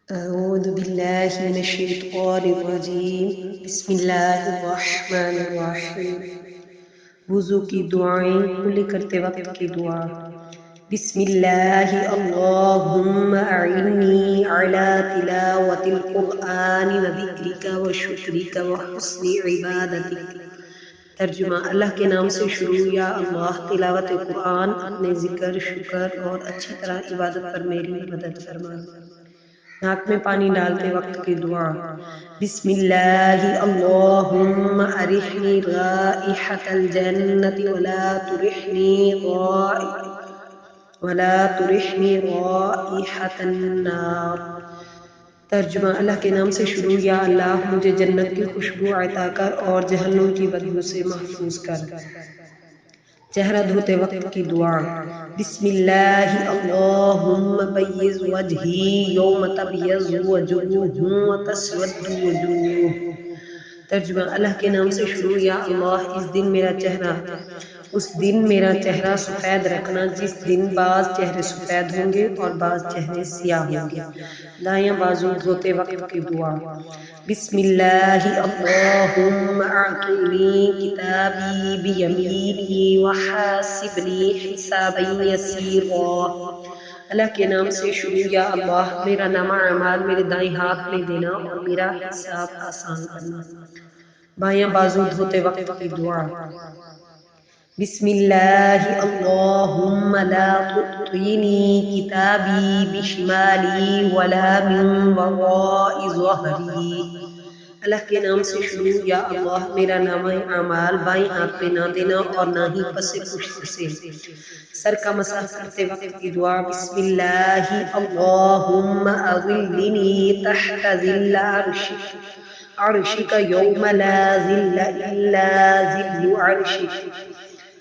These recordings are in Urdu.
أعوذ بالله من الشيطان الرجيم بسم الله الرحمن الرحیم۔ وضو کی دعائیں، کلی کرتے وقت کی دعا۔ بسم اللہ اللہم اعنی علی تلاوت القرآن وذکرک وشکرک وحسن عبادتک۔ ترجمہ: اللہ کے نام سے شروع، یا اللہ تلاوت قرآن، اپنے ذکر، شکر اور اچھی طرح عبادت پر میری مدد فرما۔ ناک میں پانی ڈالتے وقت کی دعا۔ بسم اللہ اللہم ارحنی رائحۃ الجنۃ ولا ترحنی رائحۃ النار۔ ترجمہ: اللہ کے نام سے شروع، یا اللہ مجھے جنت کی خوشبو عطا کر اور جہنم کی بدبو سے محفوظ کر۔ چہرہ دھوتے وقت کی دعا۔ بسم اللہ اللہم بیض وجہی یوم تبیض وجوہ وتسود وجوہ۔ ترجمہ: اللہ کے نام سے شروع، یا اللہ اس دن میرا چہرہ سفید رکھنا جس دن بعض چہرے سفید ہوں گے اور بعض چہرے سیاہ ہوں گے۔ دایاں بازو دھوتے وقت کی دعا۔ بسم اللہ اللہم اعطنی کتابی بیمینی وحاسبنی حسابا یسیرا۔ اللہ کے نام سے شروع، یا اللہ میرا نامہ اعمال میرے دائیں ہاتھ میں دینا اور میرا حساب آسان کرنا۔ بایاں بازو دھوتے وقت کی دعا۔ بسم اللہ اللہم لا تعطینی کتابی بشمالی ولا من وراء ظہری۔ اللہ کے نام سے شروع، یا اللہ میرا نامہ اعمال بائیں ہاتھ میں نہ دینا اور نہ ہی پس پشت سے۔ سر کا مسح کرتے وقت کی دعا۔ بسم اللہ اللہم اظلنی تحت ظل عرشک یوم لا ظل الا ظل عرشک۔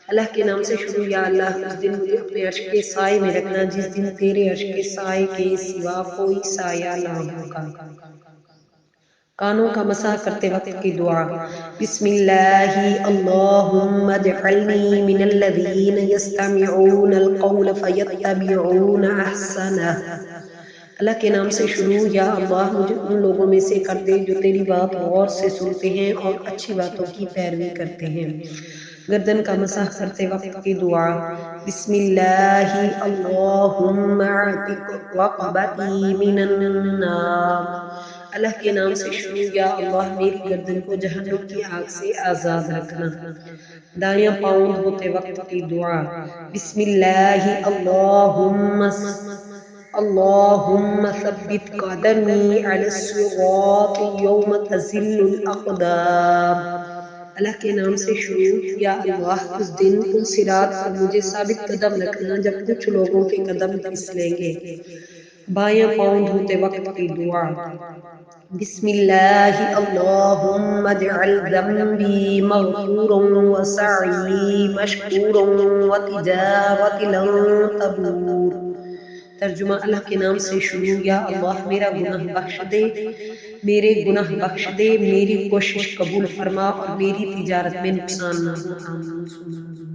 اللہ کے نام سے شروع، یا اللہ اس دن مجھے اپنے عرش کے سائے میں رکھنا جس دن تیرے عرش کے سائے کے سوا کوئی سایہ نہ ہوگا۔ کانوں کا مسح کرتے وقت کی دعا۔ بسم اللہ اللہم اجعلنی من الذین یستمعون القول فیتبعون احسنہ۔ اللہ کے نام سے شروع، یا اللہ مجھے ان لوگوں میں سے کر دے جو تیری بات غور سے سنتے ہیں اور اچھی باتوں کی پیروی کرتے ہیں۔ گردن کا مسح کرتے وقت کی دعا۔ بسم اللہ اللہم اعتق رقبتی من النار۔ اللہ کے نام سے شروع، یا اللہ میری گردن کو جہنم کی آگ سے آزاد رکھنا۔ دایاں پاؤں دھوتے وقت کی دعا۔ بسم اللہ اللہم ثبت قدمی علی الصراط یوم تزل الاقدام۔ اللہ کے نام سے شروع، یا اللہ اس دن ان صراط پر مجھے ثابت قدم رکھنا جب کچھ لوگوں کے قدم پھسلیں گے۔ بایاں پاؤں دھوتے وقت کی دعا۔ بسم اللہ اللہم اجعل ذنبی مغفورا وسعی مشکورا وتجارتی لن تبور۔ ترجمہ: اللہ کے نام سے شروع، یا اللہ میرا گناہ بخش دے، میری کوشش قبول فرما اور میری تجارت میں نقصان نہ ہو۔ آمین ثم آمین۔